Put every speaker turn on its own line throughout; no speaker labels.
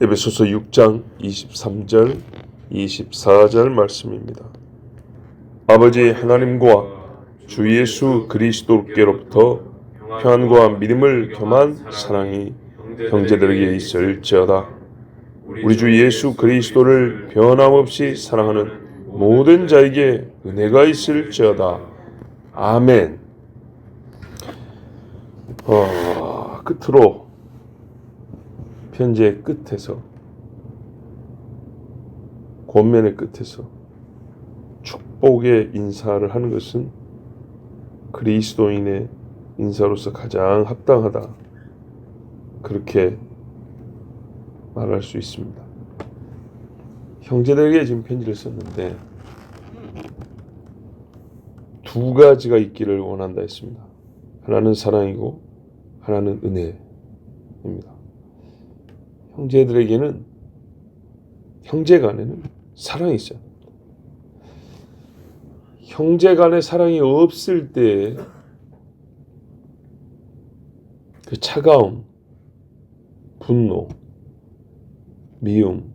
에베소서 6장 23절 24절 말씀입니다. 아버지 하나님과 주 예수 그리스도께로부터 평안과 믿음을 겸한 사랑이 형제들에게 있을지어다. 우리 주 예수 그리스도를 변함없이 사랑하는 모든 자에게 은혜가 있을지어다. 아멘. 끝으로 편지의 끝에서, 권면의 끝에서 축복의 인사를 하는 것은 그리스도인의 인사로서 가장 합당하다, 그렇게 말할 수 있습니다. 형제들에게 지금 편지를 썼는데 두 가지가 있기를 원한다 했습니다. 하나는 사랑이고 하나는 은혜입니다. 형제들에게는, 형제간에는 사랑이 있어요. 형제간에 사랑이 없을 때 그 차가움, 분노, 미움,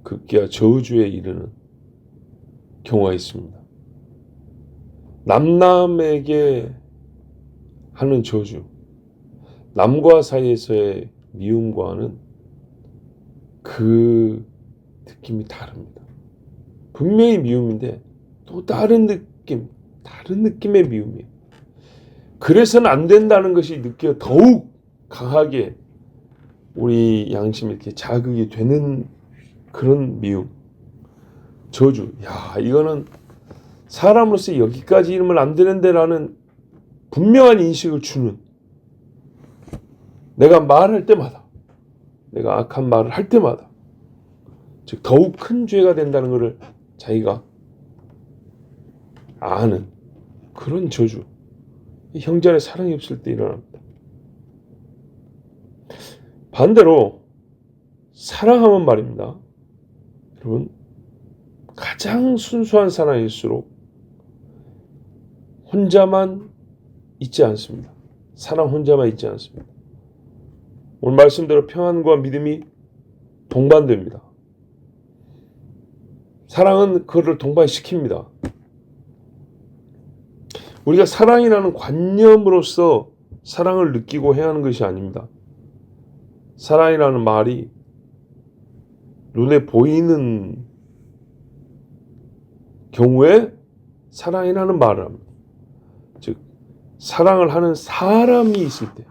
극기와 저주에 이르는 경우가 있습니다. 남남에게 하는 저주, 남과 사이에서의 미움과는 그 느낌이 다릅니다. 분명히 미움인데 또 다른 느낌, 다른 느낌의 미움이에요. 그래서는 안 된다는 것이 더욱 강하게 우리 양심이 이렇게 자극이 되는 그런 미움, 저주. 이거는 사람으로서 여기까지 이러면 안 되는데라는 분명한 인식을 주는, 내가 말할 때마다, 내가 악한 말을 할 때마다, 즉 더욱 큰 죄가 된다는 것을 자기가 아는 그런 저주, 형제 안에 사랑이 없을 때 일어납니다. 반대로 사랑하면 말입니다, 여러분, 가장 순수한 사랑일수록 혼자만 있지 않습니다. 사랑 혼자만 있지 않습니다. 오늘 말씀대로 평안과 믿음이 동반됩니다. 사랑은 그를 동반시킵니다. 우리가 사랑이라는 관념으로서 사랑을 느끼고 해야 하는 것이 아닙니다. 사랑이라는 말이 눈에 보이는 경우에 사랑이라는 말을 합니다. 즉, 사랑을 하는 사람이 있을 때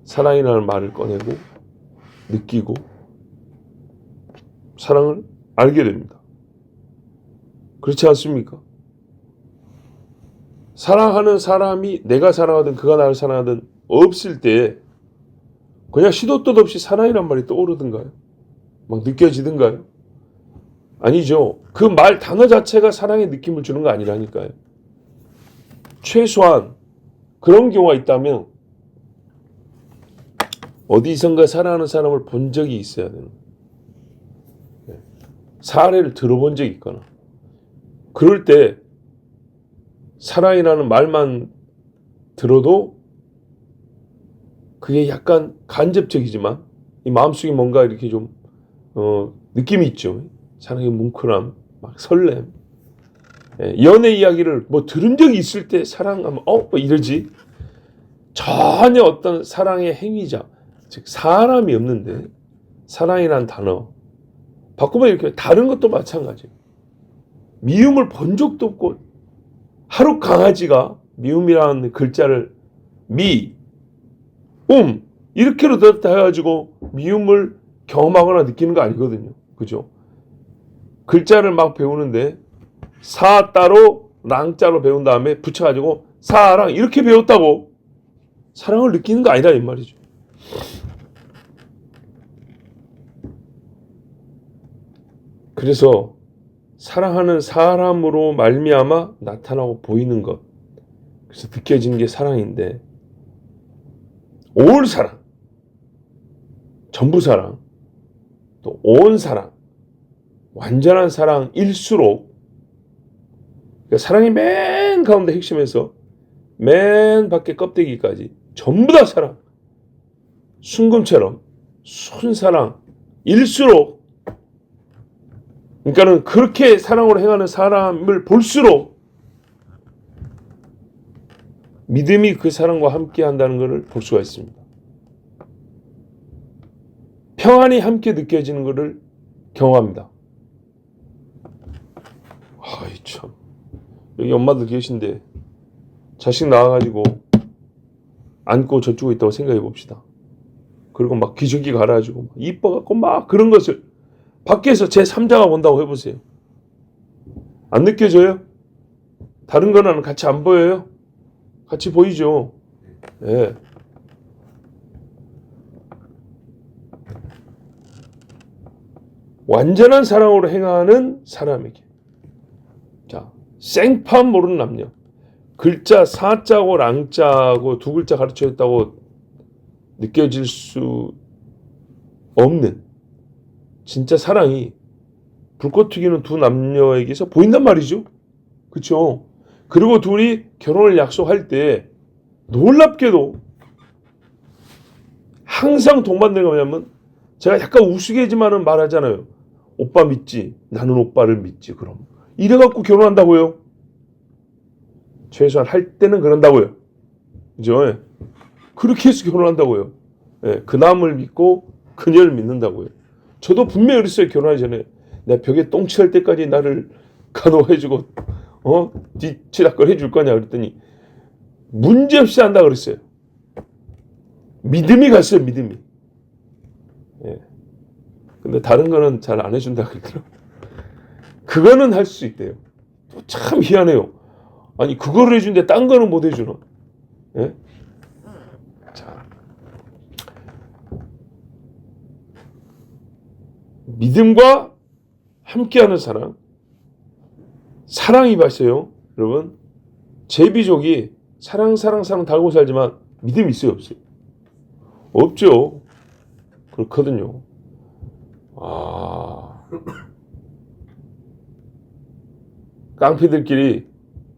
사랑이라는 말을 꺼내고 느끼고 사랑을 알게 됩니다. 그렇지 않습니까? 사랑하는 사람이, 내가 사랑하든 그가 나를 사랑하든 없을 때 그냥 시도 뜻 없이 사랑이란 말이 떠오르던가요? 막 느껴지던가요? 아니죠. 그 말 단어 자체가 사랑의 느낌을 주는 거 아니라니까요. 최소한 그런 경우가 있다면 어디선가 사랑하는 사람을 본 적이 있어야 되는 거예요. 사례를 들어본 적이 있거나, 그럴 때 사랑이라는 말만 들어도 그게 약간 간접적이지만 이 마음속에 뭔가 이렇게 좀 느낌이 있죠. 사랑의 뭉클함, 막 설렘, 연애 이야기를 들은 적이 있을 때 사랑하면 이러지. 전혀 어떤 사랑의 행위자, 즉 사람이 없는데 사랑이란 단어 바꾸면 이렇게 다른 것도 마찬가지예요. 미움을 본 적도 없고, 하루 강아지가 미움이라는 글자를 이렇게로 넣었다 해가지고 미움을 경험하거나 느끼는 거 아니거든요. 그죠? 글자를 막 배우는데 사 따로 랑 자로 배운 다음에 붙여가지고 사랑 이렇게 배웠다고 사랑을 느끼는 거 아니다 이 말이죠. 그래서 사랑하는 사람으로 말미암아 나타나고 보이는 것, 그래서 느껴지는 게 사랑인데, 올 사랑, 전부 사랑, 또 온 사랑, 완전한 사랑일수록, 그러니까 사랑이 맨 가운데 핵심에서 맨 밖에 껍데기까지 전부 다 사랑, 순금처럼 순사랑일수록, 그러니까는 그렇게 사랑으로 행하는 사람을 볼수록 믿음이 그 사람과 함께 한다는 것을 볼 수가 있습니다. 평안이 함께 느껴지는 것을 경험합니다. 아이 참, 여기 엄마들 계신데 자식 낳아가지고 안고 젖주고 있다고 생각해 봅시다. 그리고 막 기저귀 갈아가지고 이뻐갖고 막 그런 것을 밖에서 제3자가 본다고 해보세요. 안 느껴져요? 다른 거는 같이 안 보여요? 같이 보이죠. 예. 완전한 사랑으로 행하는 사람에게, 자, 생판 모르는 남녀, 글자 사자고 랑자고 두 글자 가르쳐줬다고 느껴질 수 없는 진짜 사랑이 불꽃 튀기는 두 남녀에게서 보인단 말이죠. 그렇죠? 그리고 둘이 결혼을 약속할 때 놀랍게도 항상 동반되는 게 뭐냐면, 제가 약간 우스개지만은 말하잖아요. 오빠 믿지? 나는 오빠를 믿지. 그럼 이래갖고 결혼한다고요. 최소한 할 때는 그런다고요. 그죠? 예. 그렇게 해서 결혼한다고요. 예. 그 남을 믿고 그녀를 믿는다고요. 저도 분명히 그랬어요. 결혼하기 전에 내 벽에 똥칠할 때까지 나를 간호해주고 뒤치락걸 해줄 거냐 그랬더니 문제없이 한다 그랬어요. 믿음이 갔어요. 믿음이. 예. 근데 다른 거는 잘 안 해준다 그러더라고요. 그거는 할 수 있대요. 참 희한해요. 아니 그거를 해준데 딴 거는 못 해주나? 예? 자, 믿음과 함께하는 사랑, 사랑이 봤어요, 여러분. 제비족이 사랑 달고 살지만 믿음이 있어요, 없어요? 없죠. 그렇거든요. 깡패들끼리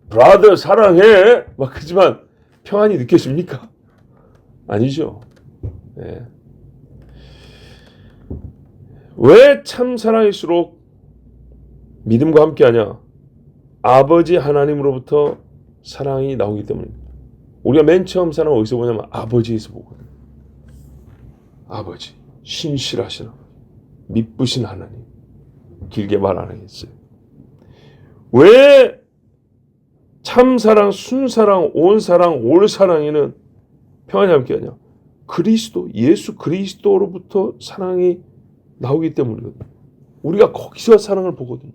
브라더 사랑해 막 그러지만 평안이 느껴집니까? 아니죠. 네. 왜 참 사랑일수록 믿음과 함께하냐? 아버지 하나님으로부터 사랑이 나오기 때문입니다. 우리가 맨 처음 사랑을 어디서 보냐면 아버지에서 보거든요. 아버지, 신실하신 아버지, 미쁘신 하나님. 길게 말 안 하겠어요. 왜 참사랑, 순사랑, 온사랑, 올사랑에는 평안이 함께하냐? 그리스도, 예수 그리스도로부터 사랑이 나오기 때문이거든요. 우리가 거기서 사랑을 보거든요.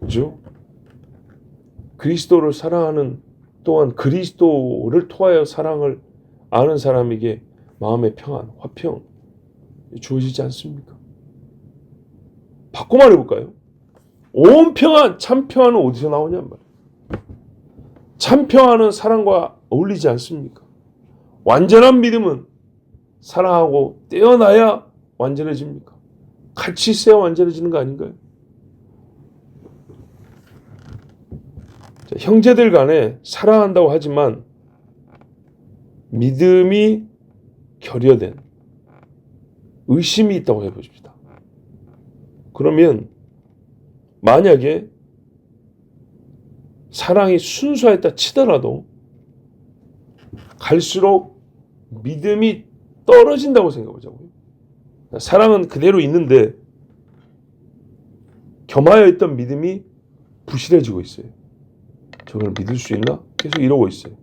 그죠? 그리스도를 사랑하는 또한 그리스도를 통하여 사랑을 아는 사람에게 마음의 평안, 화평 주어지지 않습니까? 바꿔 말해볼까요? 온 평안, 참 평안은 어디서 나오냔 말이에요. 참 평안은 사랑과 어울리지 않습니까? 완전한 믿음은 사랑하고 떼어놔야 완전해집니까? 같이 있어야 완전해지는 거 아닌가요? 자, 형제들 간에 사랑한다고 하지만 믿음이 결여된 의심이 있다고 해보십시다. 그러면 만약에 사랑이 순수했다 치더라도 갈수록 믿음이 떨어진다고 생각해보자고요. 사랑은 그대로 있는데 겸하여 있던 믿음이 부실해지고 있어요. 저걸 믿을 수 있나? 계속 이러고 있어요.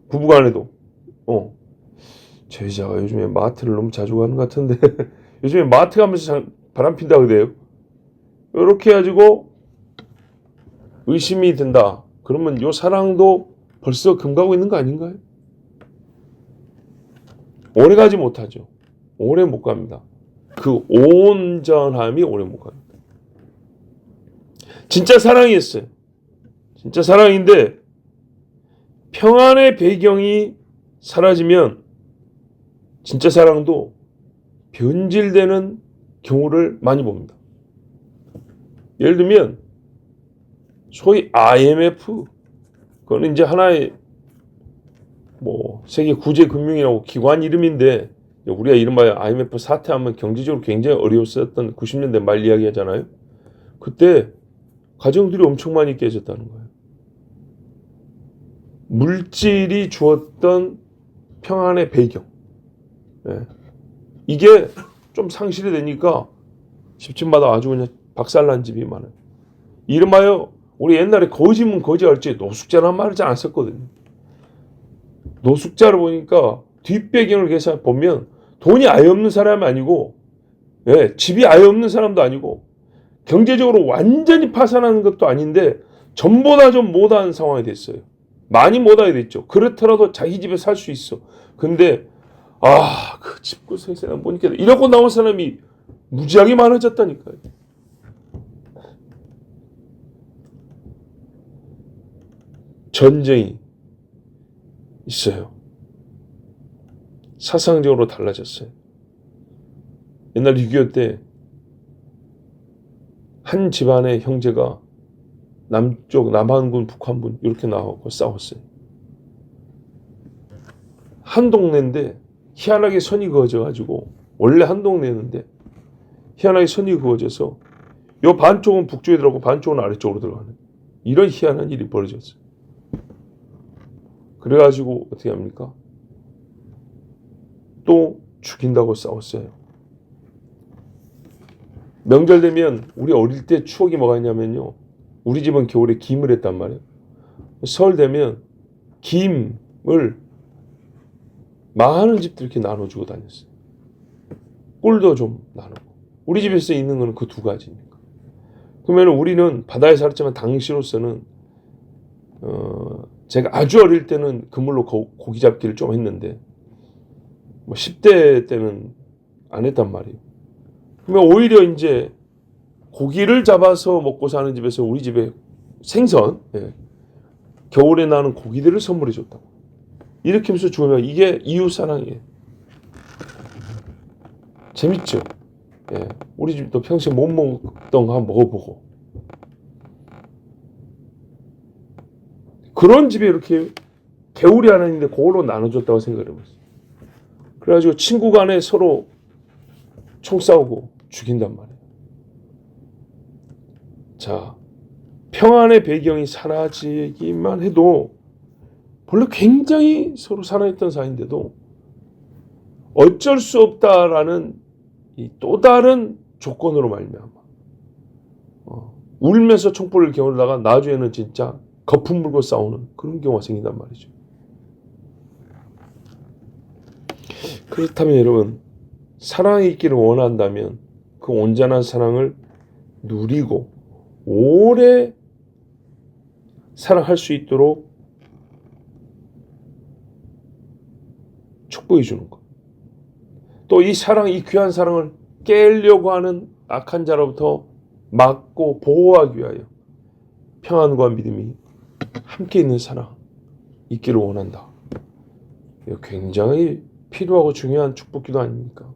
부부간에도 제 여자가 요즘에 마트를 너무 자주 가는 것 같은데 요즘에 마트 가면서 바람 핀다 그래요. 이렇게 해가지고 의심이 든다. 그러면 요 사랑도 벌써 금가고 있는 거 아닌가요? 오래 가지 못하죠. 오래 못 갑니다. 그 온전함이 오래 못 갑니다. 진짜 사랑이었어요. 진짜 사랑인데 평안의 배경이 사라지면 진짜 사랑도 변질되는 경우를 많이 봅니다. 예를 들면 소위 IMF, 그거는 이제 하나의 세계 구제금융이라고 기관 이름인데 우리가 이른바 IMF 사태하면 경제적으로 굉장히 어려웠었던 90년대 말 이야기 하잖아요. 그때 가정들이 엄청 많이 깨졌다는 거예요. 물질이 주었던 평안의 배경. 예. 이게 좀 상실이 되니까 집집마다 아주 그냥 박살난 집이 많아요. 이름하여 우리 옛날에 거지면 거지할지 노숙자란 말을 잘 안 썼거든요. 노숙자를 보니까 뒷배경을 계산 보면 돈이 아예 없는 사람이 아니고, 예, 집이 아예 없는 사람도 아니고, 경제적으로 완전히 파산하는 것도 아닌데 전보다 좀 못한 상황이 됐어요. 많이 못하게 됐죠. 그렇더라도 자기 집에 살 수 있어. 근데 그 집구석에서 보니까 이러고 나온 사람이 무지하게 많아졌다니까요. 전쟁이 있어요. 사상적으로 달라졌어요. 옛날 6.25 때 한 집안의 형제가 남쪽 남한군, 북한군 이렇게 나오고 싸웠어요. 한 동네인데 희한하게 선이 그어져가지고, 원래 한 동네였는데 희한하게 선이 그어져서 요 반쪽은 북쪽에 들어가고 반쪽은 아래쪽으로 들어가는 이런 희한한 일이 벌어졌어요. 그래가지고 어떻게 합니까? 또 죽인다고 싸웠어요. 명절 되면 우리 어릴 때 추억이 뭐가 있냐면요. 우리 집은 겨울에 김을 했단 말이에요. 설 되면 김을 많은 집들 이렇게 나눠주고 다녔어요. 꿀도 좀 나누고. 우리 집에서 있는 거는 그 두 가지입니다. 그러면 우리는 바다에 살았지만 당시로서는 제가 아주 어릴 때는 그물로 고기 잡기를 좀 했는데 뭐 10대 때는 안 했단 말이에요. 그러면 오히려 이제 고기를 잡아서 먹고 사는 집에서 우리 집에 생선, 겨울에 나는 고기들을 선물해 줬다고. 이렇게 하면서 주면 이게 이웃 사랑이에요. 재밌죠? 예. 우리 집도 평소에 못 먹던 거 한번 먹어보고. 그런 집에 이렇게 개울이 하나 있는데 그걸로 나눠줬다고 생각을 해봤어요. 그래가지고 친구 간에 서로 총 싸우고 죽인단 말이에요. 자, 평안의 배경이 사라지기만 해도 본래 굉장히 서로 사랑했던 사이인데도 어쩔 수 없다라는 이 또 다른 조건으로 말미암아 울면서 촛불을 겨누다가 나중에는 진짜 거품 물고 싸우는 그런 경우가 생긴단 말이죠. 그렇다면 여러분, 사랑이 있기를 원한다면 그 온전한 사랑을 누리고 오래 사랑할 수 있도록 축복해 주는 것. 또 이 사랑, 이 귀한 사랑을 깨려고 하는 악한 자로부터 막고 보호하기 위하여 평안과 믿음이 함께 있는 사랑 있기를 원한다. 이거 굉장히 필요하고 중요한 축복기도 아닙니까?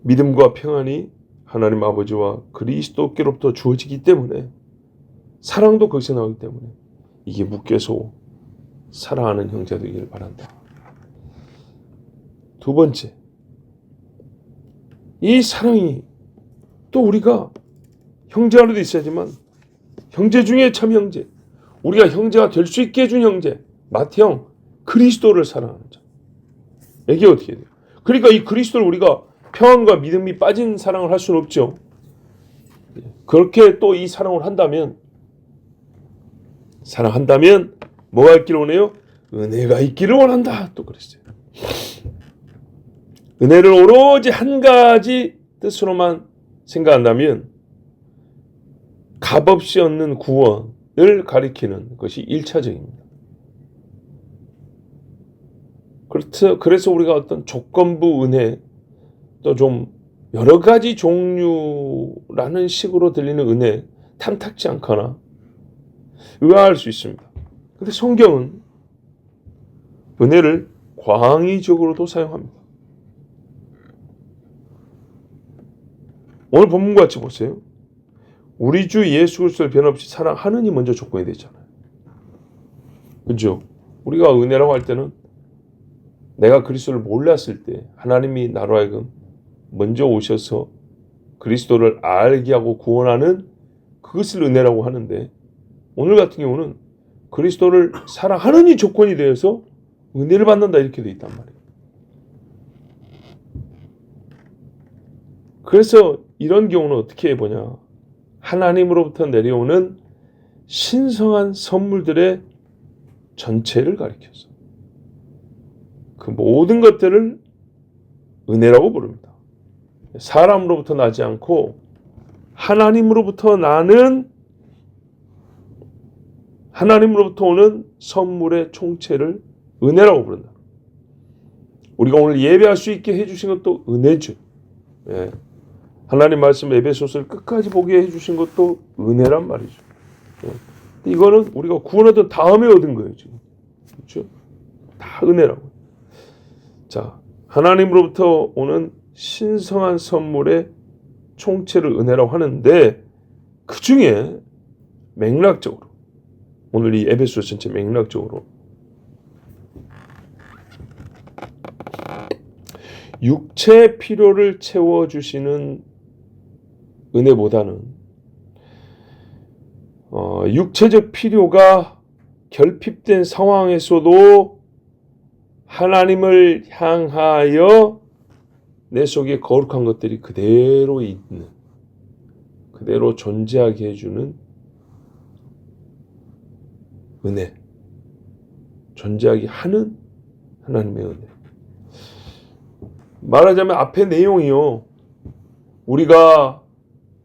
믿음과 평안이 하나님 아버지와 그리스도께로부터 주어지기 때문에, 사랑도 거기서 나오기 때문에 이게 묶여서 사랑하는 형제 되기를 바란다. 두 번째, 이 사랑이 또 우리가 형제간에도 있어야지만 형제 중에 참 형제, 우리가 형제가 될 수 있게 해준 형제, 맏형 그리스도를 사랑하는 자. 이게 어떻게 돼요? 그러니까 이 그리스도를 우리가 평안과 믿음이 빠진 사랑을 할 수는 없죠. 그렇게 또 이 사랑을 한다면, 사랑한다면 뭐가 있기를 원해요? 은혜가 있기를 원한다. 또 그랬어요. 은혜를 오로지 한 가지 뜻으로만 생각한다면 값없이 얻는 구원을 가리키는 것이 1차적입니다. 그래서 우리가 어떤 조건부 은혜, 또 좀 여러 가지 종류라는 식으로 들리는 은혜, 탐탁지 않거나 의아할 수 있습니다. 그런데 성경은 은혜를 광의적으로도 사용합니다. 오늘 본문과 같이 보세요. 우리 주 예수 그리스도를 변함없이 사랑하느니 먼저 조건이 되잖아요. 그렇죠? 우리가 은혜라고 할 때는 내가 그리스도를 몰랐을 때 하나님이 나로 하여금 먼저 오셔서 그리스도를 알게 하고 구원하는 그것을 은혜라고 하는데, 오늘 같은 경우는 그리스도를 사랑하는 이 조건이 되어서 은혜를 받는다 이렇게 돼 있단 말이에요. 그래서 이런 경우는 어떻게 해보냐, 하나님으로부터 내려오는 신성한 선물들의 전체를 가리켜서 그 모든 것들을 은혜라고 부릅니다. 사람으로부터 나지 않고 하나님으로부터 나는, 하나님으로부터 오는 선물의 총체를 은혜라고 부른다. 우리가 오늘 예배할 수 있게 해주신 것도 은혜죠. 예. 하나님 말씀 에베소서를 끝까지 보게 해주신 것도 은혜란 말이죠. 예. 이거는 우리가 구원하던 다음에 얻은 거예요, 지금. 그렇죠? 다 은혜라고. 자, 하나님으로부터 오는 신성한 선물의 총체를 은혜라고 하는데, 그 중에 맥락적으로, 오늘 이 에베소 전체 맥락적으로 육체 필요를 채워주시는 은혜보다는 육체적 필요가 결핍된 상황에서도 하나님을 향하여 내 속에 거룩한 것들이 그대로 있는, 그대로 존재하게 해주는 은혜, 존재하게 하는 하나님의 은혜. 말하자면 앞의 내용이요, 우리가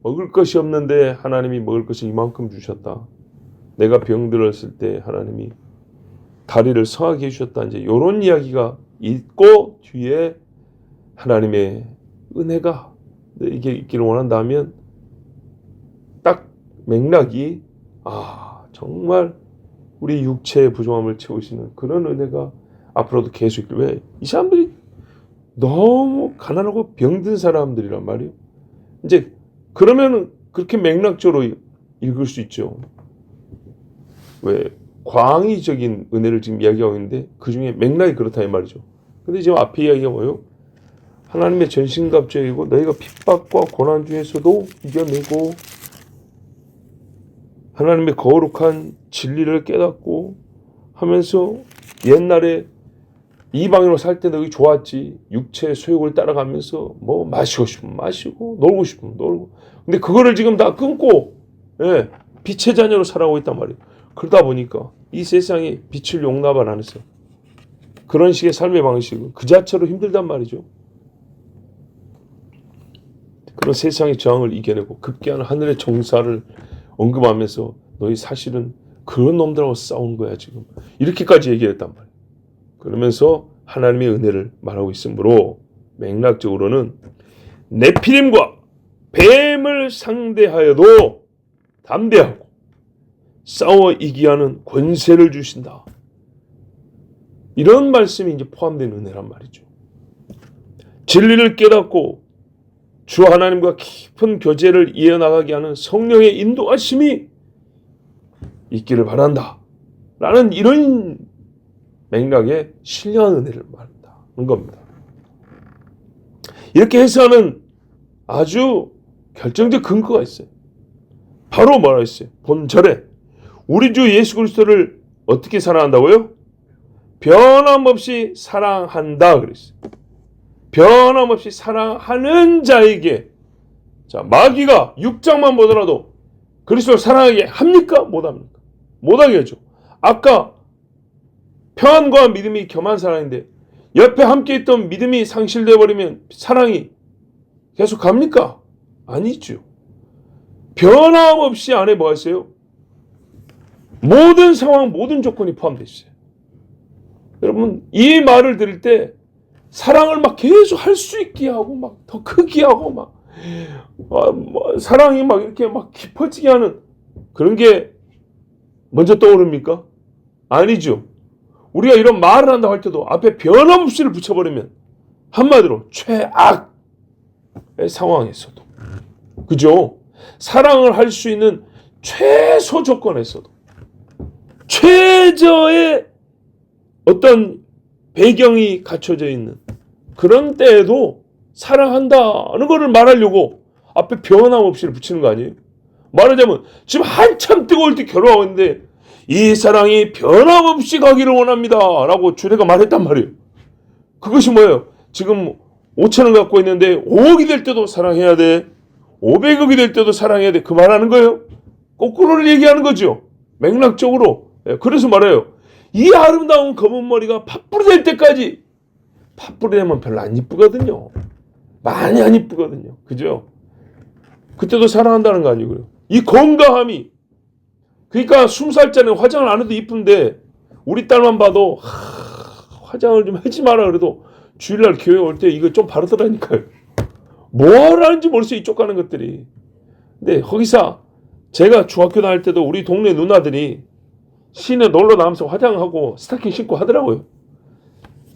먹을 것이 없는데 하나님이 먹을 것을 이만큼 주셨다. 내가 병들었을 때 하나님이 다리를 성하게 해주셨다. 이제 이런 이야기가 있고, 뒤에 하나님의 은혜가 이게 있기를 원한다면 딱 맥락이, 정말 우리 육체의 부족함을 채우시는 그런 은혜가 앞으로도 계속 있길. 왜? 이 사람들이 너무 가난하고 병든 사람들이란 말이에요. 이제 그러면 그렇게 맥락적으로 읽을 수 있죠. 왜? 광의적인 은혜를 지금 이야기하고 있는데 그 중에 맥락이 그렇다 이 말이죠. 근데 지금 앞에 이야기가 뭐예요? 하나님의 전신갑주이고 너희가 핍박과 고난 중에서도 이겨내고 하나님의 거룩한 진리를 깨닫고 하면서, 옛날에 이방인으로 살 때 너희 좋았지. 육체의 소욕을 따라가면서 뭐 마시고 싶으면 마시고 놀고 싶으면 놀고. 근데 그거를 지금 다 끊고, 예, 빛의 자녀로 살아가고 있단 말이에요. 그러다 보니까 이 세상에 빛을 용납을 안 했어요. 그런 식의 삶의 방식은 그 자체로 힘들단 말이죠. 그런 세상의 저항을 이겨내고 급기야는 하늘의 정사를 언급하면서 너희 사실은 그런 놈들하고 싸운 거야 지금. 이렇게까지 얘기했단 말이에요. 그러면서 하나님의 은혜를 말하고 있으므로 맥락적으로는 네피림과 뱀을 상대하여도 담대하고 싸워 이기하는 권세를 주신다. 이런 말씀이 이제 포함된 은혜란 말이죠. 진리를 깨닫고 주 하나님과 깊은 교제를 이어나가게 하는 성령의 인도하심이 있기를 바란다. 라는 이런 맥락의 신령한 은혜를 말한다는 겁니다. 이렇게 해석하는 아주 결정적 근거가 있어요. 바로 뭐라 했어요? 본절에 우리 주 예수 그리스도를 어떻게 사랑한다고요? 변함없이 사랑한다 그랬어요. 변함없이 사랑하는 자에게, 자, 마귀가 6장만 보더라도 그리스도를 사랑하게 합니까? 못합니까? 못하게 하죠. 아까 평안과 믿음이 겸한 사랑인데 옆에 함께 있던 믿음이 상실되어 버리면 사랑이 계속 갑니까? 아니죠. 변함없이 안에 뭐가 있어요? 모든 상황, 모든 조건이 포함되어 있어요. 여러분, 이 말을 들을 때 사랑을 막 계속 할 수 있게 하고 막 더 크게 하고 막 사랑이 막 이렇게 막 깊어지게 하는 그런 게 먼저 떠오릅니까? 아니죠. 우리가 이런 말을 한다고 할 때도 앞에 변함없이를 붙여버리면 한마디로 최악의 상황에서도, 그죠? 사랑을 할 수 있는 최소 조건에서도, 최저의 어떤 배경이 갖춰져 있는 그런 때에도 사랑한다는 것을 말하려고 앞에 변함없이를 붙이는 거 아니에요? 말하자면 지금 한참 뜨거울 때 결혼하고 있는데 이 사랑이 변함없이 가기를 원합니다 라고 주례가 말했단 말이에요. 그것이 뭐예요? 지금 5천원 갖고 있는데 5억이 될 때도 사랑해야 돼. 500억이 될 때도 사랑해야 돼. 그 말하는 거예요. 거꾸로를 얘기하는 거죠. 맥락적으로. 그래서 말해요. 이 아름다운 검은 머리가 팥불이 될 때까지, 팥불이 되면 별로 안 이쁘거든요. 많이 안 이쁘거든요. 그죠? 그때도 사랑한다는 거 아니고요. 이 건강함이, 그러니까 20살짜리는 화장을 안 해도 이쁜데 우리 딸만 봐도 화장을 좀 하지 마라 그래도 주일날 교회 올 때 이거 좀 바르더라니까요. 뭐라는지 모르겠어요, 이쪽 가는 것들이. 근데 거기서 제가 중학교 다닐 때도 우리 동네 누나들이 시내 놀러 나가면서 화장하고 스타킹 신고 하더라고요.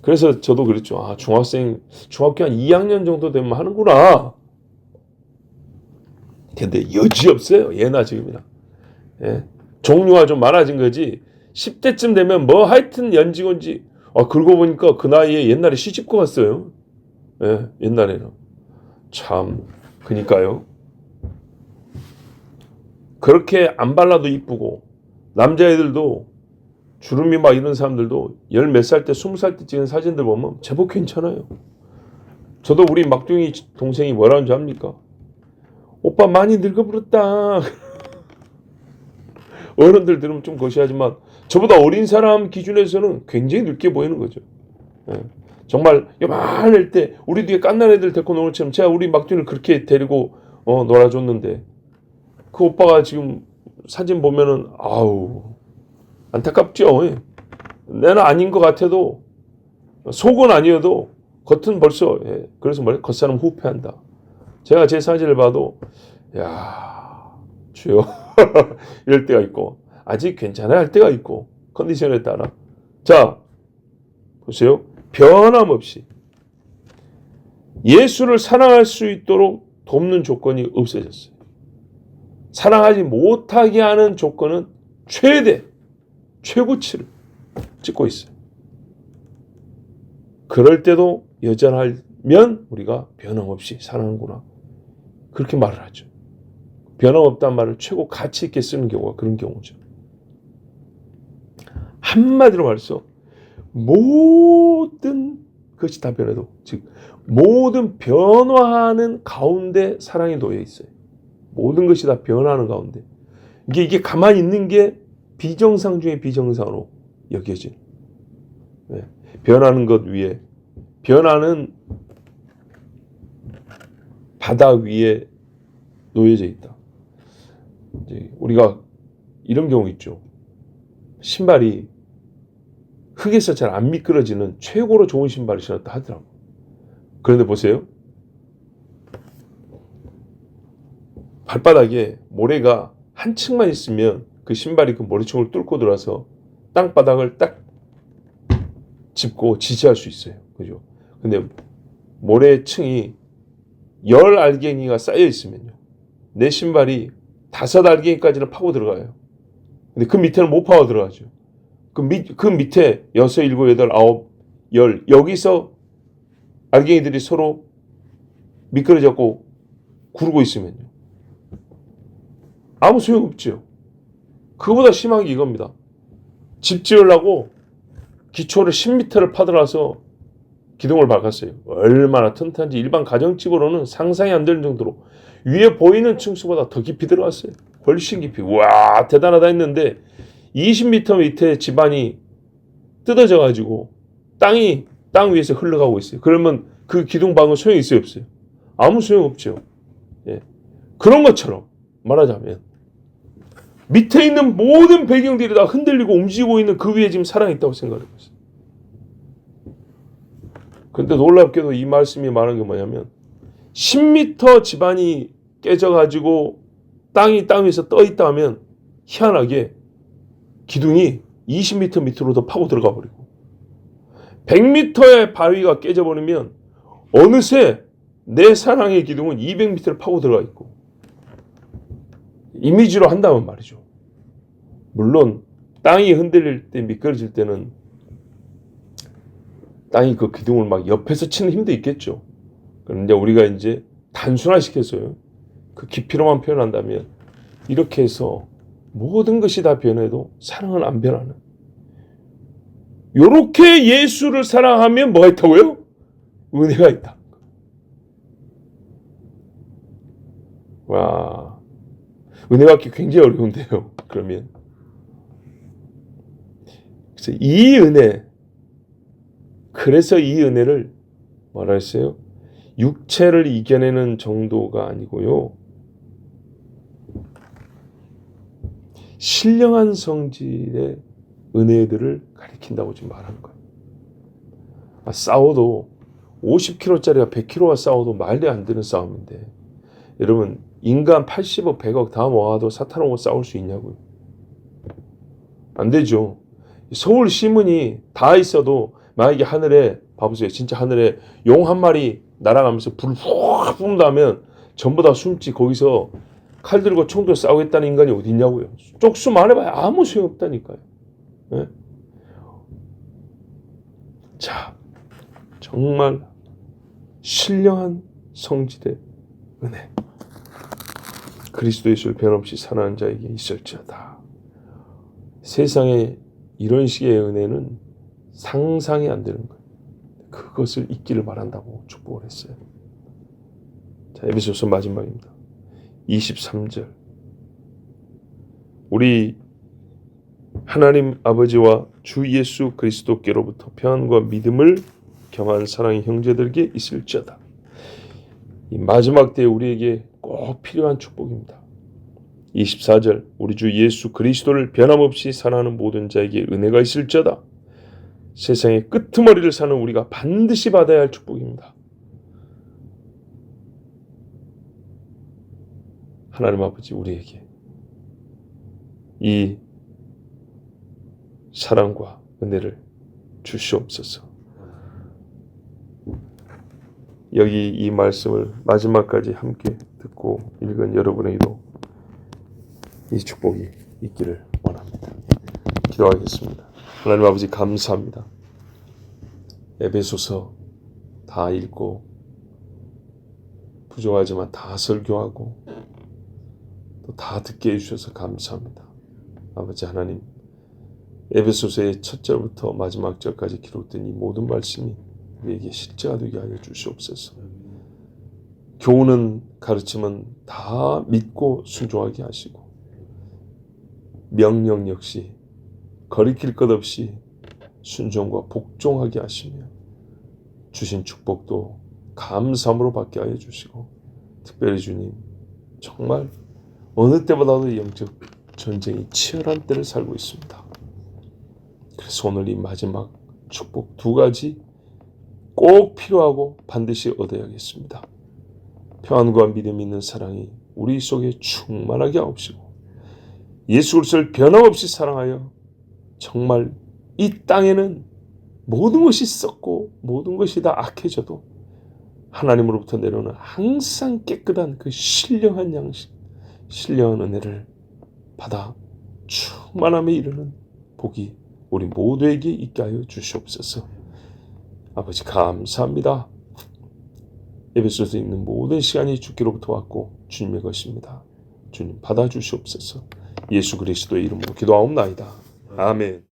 그래서 저도 그랬죠. 아, 중학교 한 2학년 정도 되면 하는구나. 근데 여지없어요. 예나 지금이나. 예. 종류가 좀 많아진 거지. 10대쯤 되면 뭐 하여튼 연지건지. 그러고 보니까 그 나이에 옛날에 시집고 갔어요. 예, 옛날에는. 참, 그니까요. 그렇게 안 발라도 이쁘고, 남자애들도, 주름이 막 이런 사람들도 10몇 살 때, 20살 때 찍은 사진들 보면 제법 괜찮아요. 저도 우리 막둥이 동생이 뭐라는 줄 압니까? 오빠 많이 늙어버렸다. 어른들 들으면 좀 거시하지만 저보다 어린 사람 기준에서는 굉장히 늙게 보이는 거죠. 예. 정말 요만할 때 우리 뒤에 깐난 애들 데리고 노는 것처럼 제가 우리 막둥이를 그렇게 데리고 놀아줬는데 그 오빠가 지금 사진 보면은 아우 안타깝죠. 예. 내는 아닌 것 같아도 속은 아니어도 겉은 벌써 그래서 뭐래 겉사람 후패한다. 제가 제 사진을 봐도 야 주여 이럴 때가 있고 아직 괜찮아야 할 때가 있고 컨디션에 따라 자 보세요. 변함없이 예수를 사랑할 수 있도록 돕는 조건이 없어졌어요. 사랑하지 못하게 하는 조건은 최고치를 찍고 있어요. 그럴 때도 여전하면 우리가 변함없이 사랑하는구나 그렇게 말을 하죠. 변함없다는 말을 최고 가치 있게 쓰는 경우가 그런 경우죠. 한마디로 말해서 모든 것이 다 변해도 즉 모든 변화하는 가운데 사랑이 놓여 있어요. 모든 것이 다 변화하는 가운데 이게 가만히 있는 게 비정상 중에 비정상으로 여겨져요. 네. 변하는 것 위에 변하는 바닥 위에 놓여져 있다. 이제 우리가 이런 경우 있죠. 신발이 흙에서 잘 안 미끄러지는 최고로 좋은 신발을 신었다 하더라고. 그런데 보세요. 발바닥에 모래가 한 층만 있으면 그 신발이 그 모래층을 뚫고 들어와서 땅바닥을 딱 짚고 지지할 수 있어요. 그죠? 근데 모래층이 10알갱이가 쌓여 있으면요. 내 신발이 5알갱이까지는 파고 들어가요. 근데 그 밑에는 못 파고 들어가죠. 그 밑에 6, 7, 8, 9, 10 여기서 알갱이들이 서로 미끄러졌고 구르고 있으면요. 아무 소용없죠. 그거보다 심한 게 이겁니다. 집 지으려고 기초를 10m를 파들어서 기둥을 박았어요. 얼마나 튼튼한지 일반 가정집으로는 상상이 안 되는 정도로 위에 보이는 층수보다 더 깊이 들어갔어요. 훨씬 깊이. 와 대단하다 했는데 20m 밑에 집안이 뜯어져 가지고 땅 위에서 흘러가고 있어요. 그러면 그 기둥 박은 소용이 있어요 없어요? 아무 소용 없죠. 예. 그런 것처럼 말하자면 밑에 있는 모든 배경들이 다 흔들리고 움직이고 있는 그 위에 지금 사랑이 있다고 생각해 보세요. 근데 놀랍게도 이 말씀이 말하는 게 뭐냐면 10m 집안이 깨져가지고 땅이 땅 위에서 떠 있다 하면 희한하게 기둥이 20m 밑으로 더 파고 들어가 버리고 100m의 바위가 깨져버리면 어느새 내 사랑의 기둥은 200m를 파고 들어가 있고 이미지로 한다면 말이죠. 물론 땅이 흔들릴 때 미끄러질 때는 땅이 그 기둥을 막 옆에서 치는 힘도 있겠죠. 그런데 우리가 이제 단순화시켜서요. 그 깊이로만 표현한다면 이렇게 해서 모든 것이 다 변해도 사랑은 안 변하는. 요렇게 예수를 사랑하면 뭐가 있다고요? 은혜가 있다. 와, 은혜 받기 굉장히 어려운데요. 그러면 그래서 이 은혜를 뭐라 했어요? 육체를 이겨내는 정도가 아니고요. 신령한 성질의 은혜들을 가리킨다고 지금 말하는 거예요. 싸워도 50kg짜리가 100kg와 싸워도 말도 안 되는 싸움인데 여러분 인간 80억 100억 다 모아도 사탄하고 싸울 수 있냐고요? 안 되죠. 서울 시민이 다 있어도 만약에 하늘에 봐보세요. 진짜 하늘에 용 한 마리 날아가면서 불 훅 뿜다면 전부 다 숨지 거기서 칼 들고 총 들고 싸우겠다는 인간이 어디 있냐고요. 쪽수 말해봐야 아무 소용없다니까요. 네? 자, 정말 신령한 성질의 은혜. 그리스도 예수를 변함없이 사랑하는 자에게 있을지어다. 세상에 이런 식의 은혜는 상상이 안 되는 거예요. 그것을 잊기를 바란다고 축복을 했어요. 자, 에베소서 마지막입니다. 23절. 우리 하나님 아버지와 주 예수 그리스도께로부터 평안과 믿음을 겸한 사랑의 형제들에게 있을지어다. 이 마지막 때에 우리에게 꼭 필요한 축복입니다. 24절. 우리 주 예수 그리스도를 변함없이 사랑하는 모든 자에게 은혜가 있을지어다. 세상의 끄트머리를 사는 우리가 반드시 받아야 할 축복입니다. 하나님 아버지 우리에게 이 사랑과 은혜를 주시옵소서. 여기 이 말씀을 마지막까지 함께 듣고 읽은 여러분에게도 이 축복이 있기를 원합니다. 기도하겠습니다. 하나님 아버지 감사합니다. 에베소서 다 읽고 부족하지만 다 설교하고 또 다 듣게 해주셔서 감사합니다. 아버지 하나님, 에베소서의 첫 절부터 마지막 절까지 기록된 이 모든 말씀이 우리에게 실제가 되게 하여 주시옵소서. 교훈은 가르침은 다 믿고 순종하게 하시고 명령 역시 거리낄 것 없이 순종과 복종하게 하시며 주신 축복도 감사함으로 받게 하여 주시고 특별히 주님 정말 어느 때보다도 영적 전쟁이 치열한 때를 살고 있습니다. 그래서 오늘 이 마지막 축복 두 가지 꼭 필요하고 반드시 얻어야겠습니다. 평안과 믿음 있는 사랑이 우리 속에 충만하게 하옵시고 예수 그리스도를 변함없이 사랑하여 정말 이 땅에는 모든 것이 썩고 모든 것이 다 악해져도 하나님으로부터 내려오는 항상 깨끗한 그 신령한 양식, 신령한 은혜를 받아 충만함에 이르는 복이 우리 모두에게 있게 하여 주시옵소서. 아버지 감사합니다. 에베소서에 있는 모든 시간이 주께로부터 왔고 주님의 것입니다. 주님 받아주시옵소서. 예수 그리스도의 이름으로 기도하옵나이다. 아멘.